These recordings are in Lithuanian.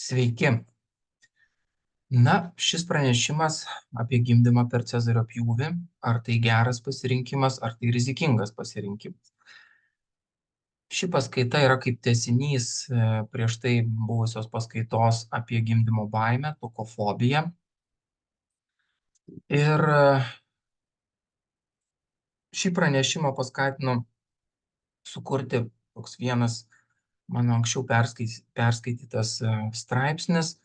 Sveiki. Na, šis pranešimas apie gimdymą per Cezario pjūvį, ar tai geras pasirinkimas, ar tai rizikingas pasirinkimas. Ši paskaita yra kaip tęsinys prieš tai buvusios paskaitos apie gimdymo baimę, tokofobiją. Ir šį pranešimą paskatino sukurti toks vienas mano anksčiau perskaitytas straipsnis,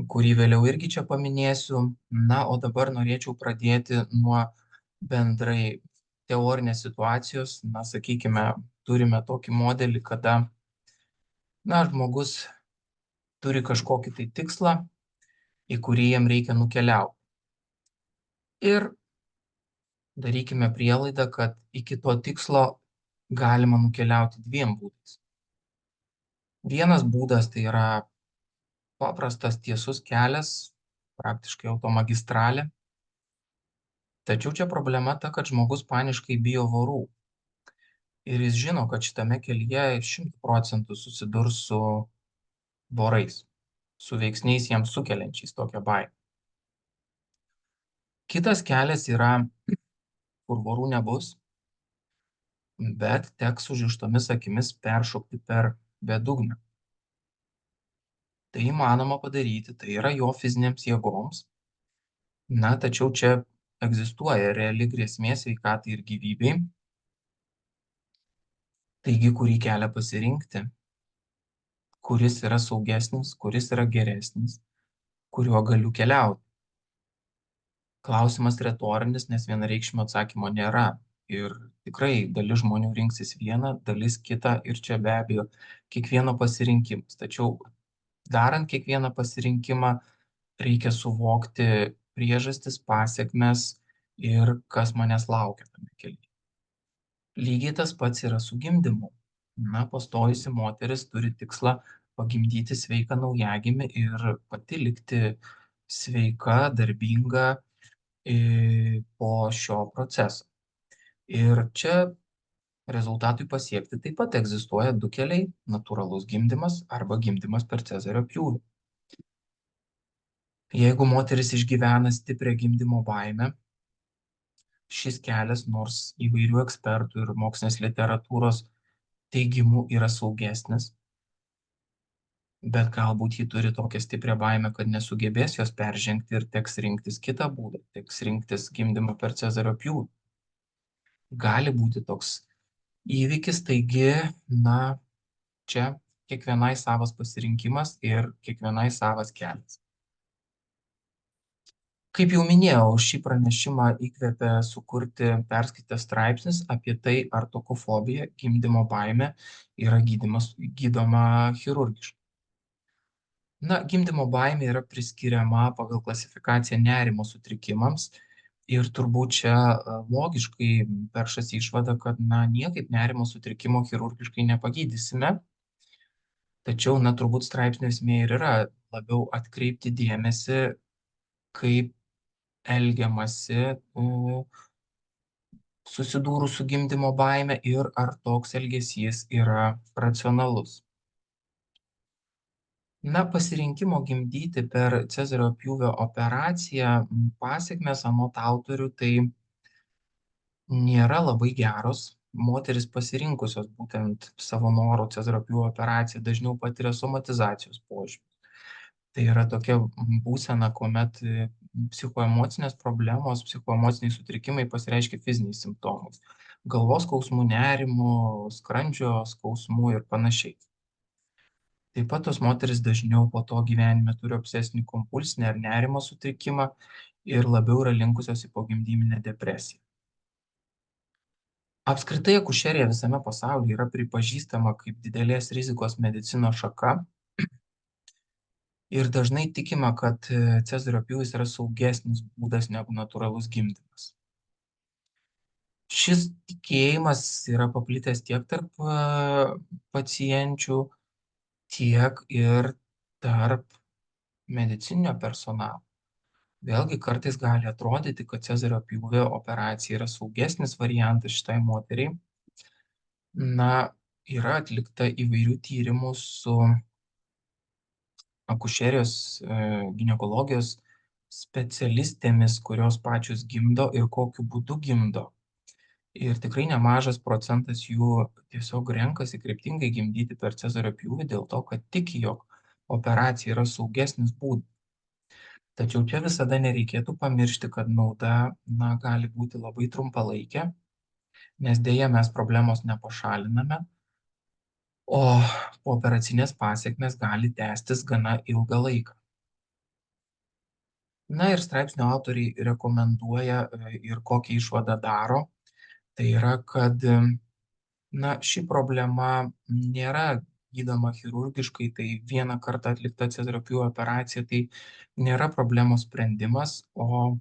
kurį vėliau irgi čia paminėsiu. Na, o dabar norėčiau pradėti nuo bendrai teorinės situacijos. Na, sakykime, turime tokį modelį, kada, žmogus turi kažkokį tai tikslą, į kurį jam reikia nukeliauti. Ir darykime prielaidą, kad iki to tikslo galima nukeliauti dviem būdais. Vienas būdas tai yra paprastas tiesus kelias, praktiškai automagistralė. Tačiau čia problema ta, kad žmogus paniškai bijo vorų. Ir jis žino, kad šitame kelyje 100% susidurs su vorais, su veiksniais jiems sukeliančiais tokią baimę. Kitas kelias yra, kur vorų nebus, bet teks užrištomis akimis peršokti per bedugnę. Tai įmanoma padaryti, tai yra jo fizinėms jėgoms. Na, tačiau čia egzistuoja reali grėsmė sveikatai ir gyvybei. Taigi, kurį kelią pasirinkti, kuris yra saugesnis, kuris yra geresnis, kuriuo galiu keliauti. Klausimas retorinis, nes vienareikšmio atsakymo nėra. Ir tikrai dalis žmonių rinksis vieną, dalis kitą ir čia be abejo kiekvieno pasirinkimas. Tačiau darant kiekvieną pasirinkimą reikia suvokti priežastis, pasekmes ir kas manęs laukia tame kelyje. Lygiai tas pats yra su gimdymu. Na, pastojusi moteris turi tikslą pagimdyti sveiką naujagimį ir pati likti sveika, darbinga po šio proceso. Ir čia rezultatui pasiekti taip pat egzistuoja du keliai - natūralus gimdymas arba gimdymas per Cezario pjūvį. Jeigu moteris išgyvena stiprią gimdymo baimę, šis kelias, nors įvairių ekspertų ir mokslinės literatūros teigimų yra saugesnis, bet galbūt ji turi tokią stiprią baimę, kad nesugebės jos peržengti ir teks rinktis kitą būdą, teks rinktis gimdymą per Cezario pjūvį. Gali būti toks įvykis, taigi, čia kiekvienai savas pasirinkimas ir kiekvienai savas kelias. Kaip jau minėjau, šį pranešimą įkvėpė sukurti perskaitytas straipsnis apie tai, ar tokofobija, gimdymo baimė, yra gydoma chirurgiškai. Gimdymo baimė yra priskiriama pagal klasifikaciją nerimo sutrikimams ir turbūt čia logiškai peršasi išvada, kad niekaip nerimo sutrikimo chirurgiškai nepagydysime. Tačiau, turbūt straipsnio esmė ir yra labiau atkreipti dėmesį, kaip elgiamasi susidūrus su gimdymo baime ir ar toks elgesys yra racionalus. Pasirinkimo gimdyti per Cezario pjūvio operaciją pasekmės anot autorių tai nėra labai geros. Moteris pasirinkusios būtent savo norų Cezario pjūvio operaciją dažniau patiria somatizacijos požymius. Tai yra tokia būsena, kuomet psichoemocinės problemos, psichoemociniai sutrikimai pasireiškia fiziniais simptomais. Galvos skausmų, nerimų, skrandžio skausmų ir panašiai. Taip pat tos moteris dažniau po to gyvenime turi obsesinį kompulsinį ar nerimo sutrikimą ir labiau yra linkusios į pogimdyminę depresiją. Apskritai akušerija visame pasaulyje yra pripažįstama kaip didelės rizikos medicinos šaka. Ir dažnai tikima, kad Cezario pjūvis yra saugesnis būdas negu natūralus gimdymas. Šis tikėjimas yra paplitęs tiek tarp pacienčių, tiek ir tarp medicininio personalo. Vėlgi kartais gali atrodyti, kad Cezario pjūvio operacija yra saugesnis variantas šitai moteriai. Yra atlikta įvairių tyrimų su akušerijos, ginekologijos specialistėmis, kurios pačios gimdo ir kokiu būdu gimdo. Ir tikrai nemažas procentas jų tiesiog renkasi kryptingai gimdyti per cezario pjūvį dėl to, kad tiki, jog operacija yra saugesnis būdas. Tačiau čia visada nereikėtų pamiršti, kad nauda gali būti labai trumpalaikė, nes dėja mes problemos nepašaliname, o pooperacinės pasekmės gali tęstis gana ilgą laiką. Na ir straipsnio autoriai rekomenduoja ir kokią išvadą daro. Tai yra, kad ši problema nėra gydoma chirurgiškai, tai vieną kartą atlikta cezario pjūvio operacija, tai nėra problemos sprendimas, o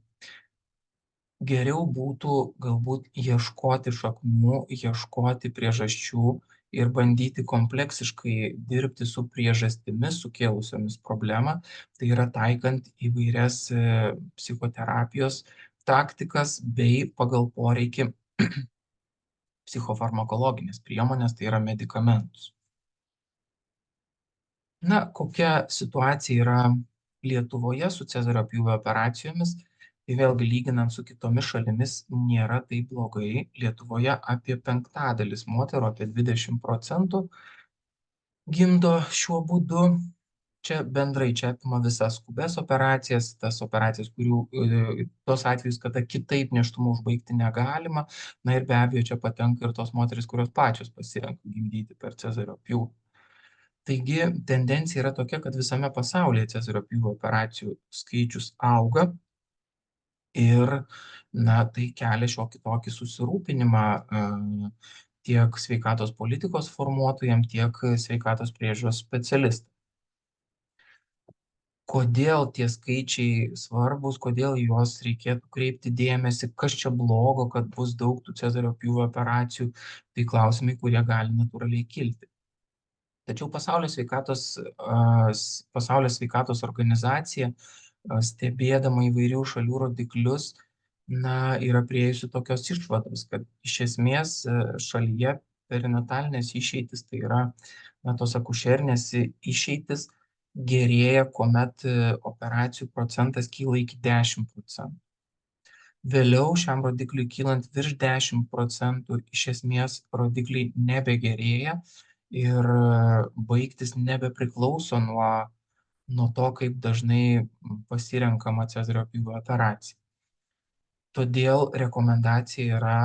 geriau būtų galbūt ieškoti šaknų, ieškoti priežasčių ir bandyti kompleksiškai dirbti su priežastimis sukėlusiomis problemą, tai yra taikant įvairias psichoterapijos taktikas bei pagal poreikį psichofarmakologinės priemonės, tai yra medikamentus. Kokia situacija yra Lietuvoje su cezario pjūvio operacijomis? Tai vėlgi lyginant su kitomis šalimis nėra taip blogai. Lietuvoje apie 1/5 moterų, apie 20% gimdo šiuo būdu. Čia bendrai čia apima visas skubes operacijas, tas operacijas, tos atvejus, kada kitaip nėštumą užbaigti negalima. Na ir be abejo, čia patenka ir tos moteris, kurios pačios pasirenka gimdyti per cezario pjūvį. Taigi tendencija yra tokia, kad visame pasaulyje cezario pjūvio operacijų skaičius auga ir tai kelia šiokį tokį susirūpinimą tiek sveikatos politikos formuotojams, tiek sveikatos priežiūros specialistams. Kodėl tie skaičiai svarbus, kodėl juos reikėtų kreipti dėmesį, kas čia blogo, kad bus daug tų cezario pjūvio operacijų, tai klausimai, kurie gali natūraliai kilti. Tačiau Pasaulio sveikatos organizacija, stebėdama įvairių šalių rodiklius, yra priėjusi tokios išvados, kad iš esmės šalyje perinatalinės išeitis, tai yra tos akušerinės išeitis, gerėja, kuomet operacijų procentas kyla iki 10%. Vėliau šiam rodikliui kylant virš 10%, iš esmės rodikliai nebegerėja ir baigtis nebepriklauso nuo to, kaip dažnai pasirenkama cezario pjūvio operacija. Todėl rekomendacija yra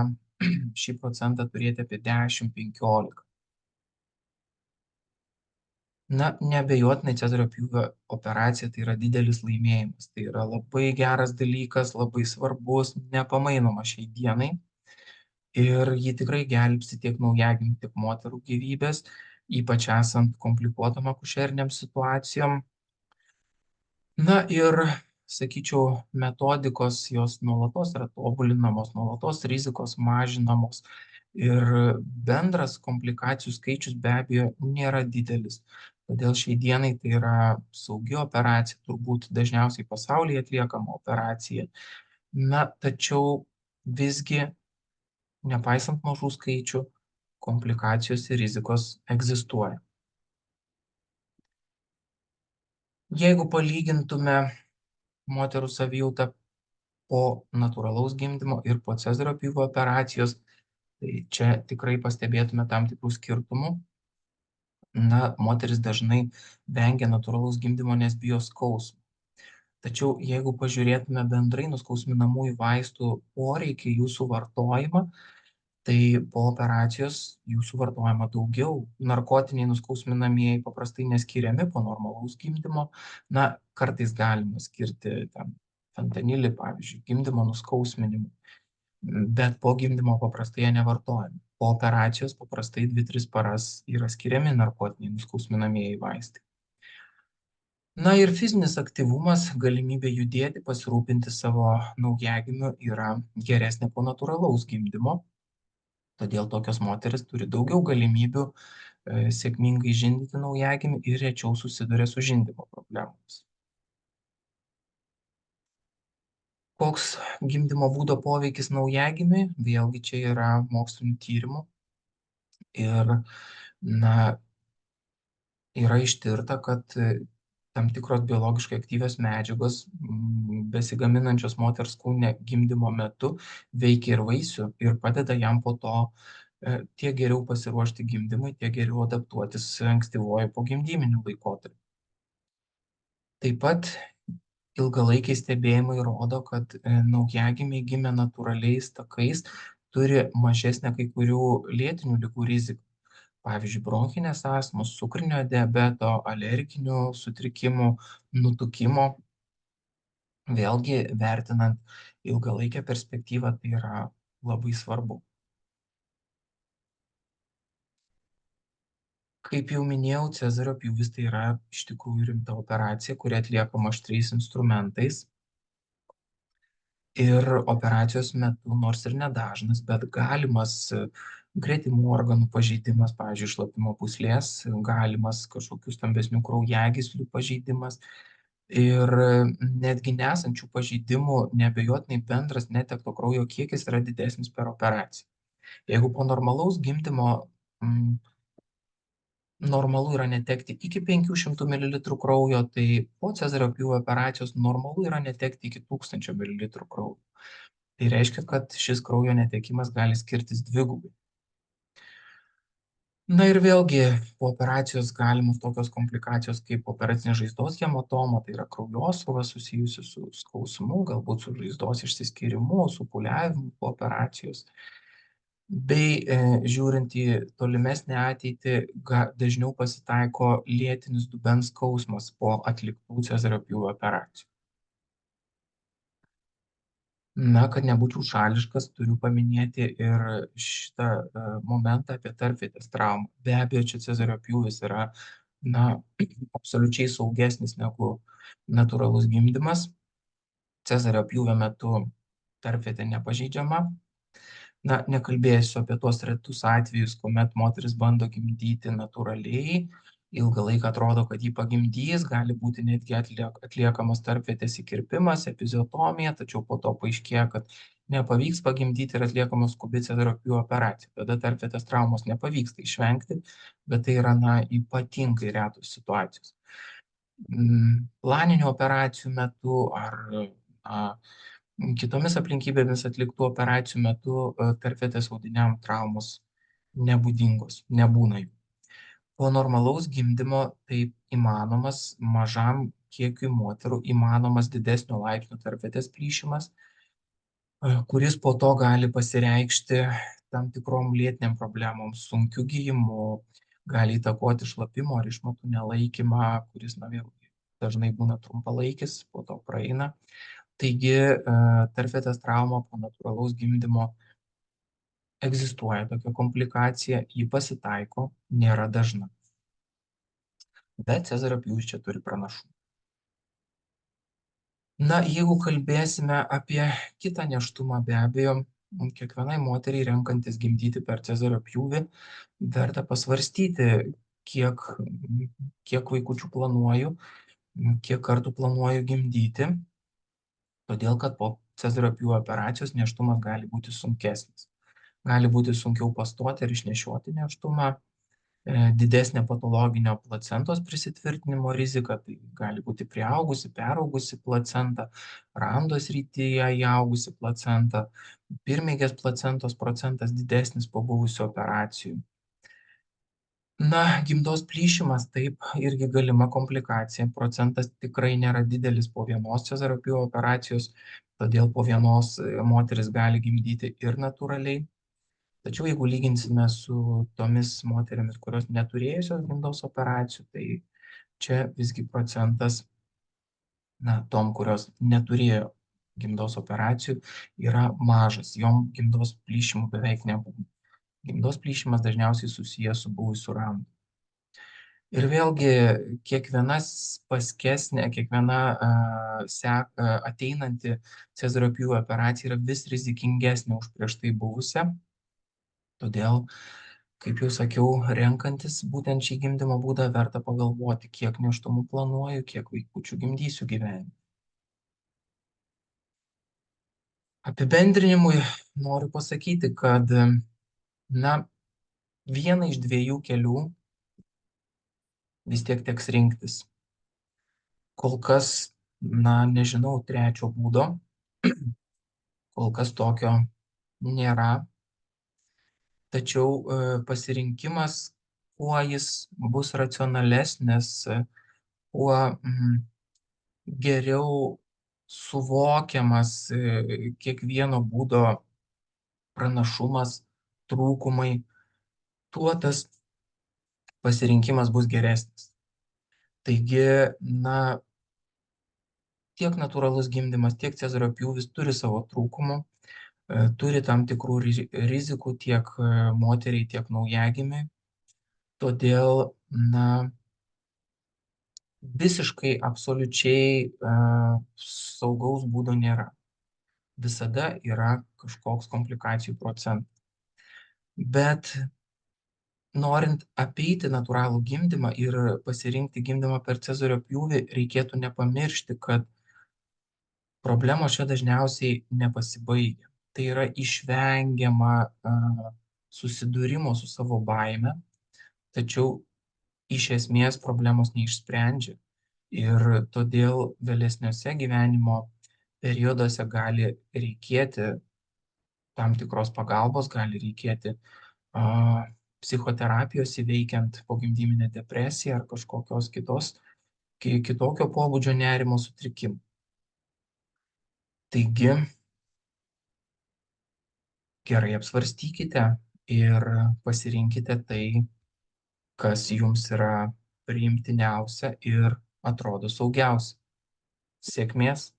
šį procentą turėti apie 10-15. Neabejotinai cezario pjūvio operacija tai yra didelis laimėjimas. Tai yra labai geras dalykas, labai svarbus, nepamainomas šiai dienai. Ir ji tikrai gelbsti tiek naujagimių, tiek moterų gyvybės, ypač esant komplikuotom akušeriniam situacijom. Ir, sakyčiau, metodikos jos nuolatos yra tobulinamos, nuolatos rizikos mažinamos. Ir bendras komplikacijų skaičius be abejo nėra didelis. Todėl šiai dienai tai yra saugi operacija, turbūt dažniausiai pasaulyje atliekama operacija. Tačiau visgi, nepaisant mažų skaičių, komplikacijos ir rizikos egzistuoja. Jeigu palygintume moterų savijautą po natūralaus gimdymo ir po cezario pjūvio operacijos, tai čia tikrai pastebėtume tam tikrų skirtumų. Moteris dažnai vengia natūralaus gimdymo, nes bijo skausmo. Tačiau jeigu pažiūrėtume bendrai nuskausminamųjų vaistų poreikį, jų suvartojimą, tai po operacijos jų suvartojama daugiau. Narkotiniai nuskausminamieji paprastai neskiriami po normalaus gimdymo. Kartais galima skirti fentanilį, pavyzdžiui, gimdymo nuskausminimui, bet po gimdymo paprastai jie nevartojami. Po operacijos paprastai 2-3 paras yra skiriami narkotiniai nuskausminamieji vaistai. Ir fizinis aktyvumas, galimybė judėti, pasirūpinti savo naujagimiu yra geresnė po natūralaus gimdymo. Todėl tokios moteris turi daugiau galimybių sėkmingai žindyti naujagimį ir rečiau susiduria su žindymo problemomis. Koks gimdymo būdo poveikis naujagimiui? Vėlgi čia yra mokslinių tyrimų ir yra ištirta, kad tam tikros biologiškai aktyvios medžiagos besigaminančios moters kūne gimdymo metu veikia ir vaisių ir padeda jam po to tiek geriau pasiruošti gimdymui, tiek geriau adaptuotis ankstyvuoju pogimdyminiu laikotarpiu. Taip pat ilgalaikiai stebėjimai rodo, kad naujagimiai gimę natūraliais takais turi mažesnę kai kurių lėtinių ligų riziką. Pavyzdžiui, bronchinės astmos, cukrinio diabeto, alerginių sutrikimų, nutukimo. Vėlgi, vertinant ilgalaikę perspektyvą, tai yra labai svarbu. Kaip jau minėjau, Cezario pjūvis tai yra iš tikrųjų rimta operacija, kuri atliekama aštriais instrumentais. Ir operacijos metu, nors ir nedažnas, bet galimas gretimų organų pažeidimas, pavyzdžiui, šlapimo pūslės, galimas kažkokių stambesnių kraujagyslių pažeidimas. Ir netgi nesančių pažeidimų, neabejotinai bendras netekto kraujo kiekis yra didesnis per operaciją. Jeigu po normalaus gimdymo normalu yra netekti iki 500 ml kraujo, tai po Cezario pjūvio operacijos normalu yra netekti iki 1000 ml kraujo. Tai reiškia, kad šis kraujo netekimas gali skirtis dvigubai. Na ir vėlgi, po operacijos galimos tokios komplikacijos kaip operacinės žaizdos hematoma, tai yra kraujosruva susijusi su skausmu, galbūt su žaizdos išsiskyrimu, su pūliavimu po operacijos. Bei žiūrint į tolimesnę ateitį, dažniau pasitaiko lėtinis dubens skausmas po atliktų Cezario pjūvio operacijų. Na, kad nebūčiau šališkas, turiu paminėti ir šitą momentą apie tarpvietės traumą. Be abejo, čia Cezario pjūvis yra absoliučiai saugesnis negu natūralus gimdymas. Cezario pjūvio metu tarpvietė nepažeidžiama. Na, nekalbėsiu apie tuos retus atvejus, kuomet moteris bando gimdyti natūraliai, ilgą laiką atrodo, kad jį pagimdys, gali būti netgi atliekamas tarpvietės įkirpimas, epiziotomija, tačiau po to paaiškėja, kad nepavyks pagimdyti ir atliekamos skubi Cezario pjūvio operacija. Tada tarpvietės traumos nepavyksta išvengti, bet tai yra ypatingai retos situacijos. Planinių operacijų metu ar kitomis aplinkybėmis atliktų operacijų metu tarpvietės audiniam traumos nebūdingos, nebūna jų. Po normalaus gimdymo tai įmanomas mažam kiekiui moterų, įmanomas didesnio laipsnio tarpvietės plyšimas, kuris po to gali pasireikšti tam tikrom lėtiniam problemom, sunkiu gijimu, gali įtakoti šlapimo ar išmatų nelaikymą, kuris dažnai būna trumpalaikis, po to praeina. Taigi, tarpvietės trauma po natūralaus gimdymo egzistuoja tokia komplikacija, ji pasitaiko, nėra dažna. Bet Cezario pjūvis čia turi pranašumą. Na, jeigu kalbėsime apie kitą nėštumą, be abejo, kiekvienai moteriai renkantis gimdyti per Cezario pjūvį, verta pasvarstyti, kiek vaikučių planuoju, kiek kartų planuoju gimdyti, todėl kad po Cezario pjūvio operacijos nėštumas gali būti sunkesnis. Gali būti sunkiau pastoti ir išnešioti nėštumą, didesnė patologinio placentos prisitvirtinimo rizika, tai gali būti priaugusi, peraugusi placenta, randos srityje įaugusi placenta, pirmigės placentos procentas didesnis po buvusių operacijų. Na, gimdos plyšimas taip irgi galima komplikacija. Procentas tikrai nėra didelis po vienos Cezario pjūvio operacijos, todėl po vienos moteris gali gimdyti ir natūraliai. Tačiau jeigu lyginsime su tomis moterimis, kurios neturėjusios gimdos operacijų, tai čia visgi procentas, tom, kurios neturėjo gimdos operacijų, yra mažas. Jom gimdos plyšimų beveik nebūna. Gimdos plyšimas dažniausiai susijęs su buvusiu randu. Ir vėlgi kiekviena ateinanti Cezario pjūvio operacija yra vis rizikingesnė už prieš tai buvusią. Todėl, kaip jau sakiau, renkantis būtent šį gimdymo būdą verta pagalvoti, kiek nėštumų planuoju, kiek vaikučių gimdysiu gyvenime. Apibendrinimui noriu pasakyti, kad vieną iš dviejų kelių vis tiek teks rinktis. Kol kas, nežinau trečio būdo, kol kas tokio nėra, tačiau pasirinkimas, kuo jis bus racionalesnis, kuo geriau suvokiamas kiekvieno būdo pranašumas, trūkumai, tuo tas pasirinkimas bus geresnis. Taigi, tiek natūralus gimdymas, tiek cezario pjūvis turi savo trūkumų, turi tam tikrų rizikų tiek moteriai, tiek naujagimiui. Todėl, visiškai absoliučiai saugaus būdo nėra. Visada yra kažkoks komplikacijų procentas. Bet norint apeiti natūralų gimdymą ir pasirinkti gimdymą per cezario pjūvį, reikėtų nepamiršti, kad problemos čia dažniausiai nepasibaigia. Tai yra išvengiama susidūrimo su savo baime, tačiau iš esmės problemos neišsprendžia. Ir todėl vėlesniuose gyvenimo perioduose gali reikėti tam tikros pagalbos, gali reikėti psichoterapijos įveikiant pogimdyminę depresiją ar kažkokios kitokio pobūdžio nerimo sutrikimų. Taigi, gerai apsvarstykite ir pasirinkite tai, kas jums yra priimtiniausia ir atrodo saugiausia. Sėkmės!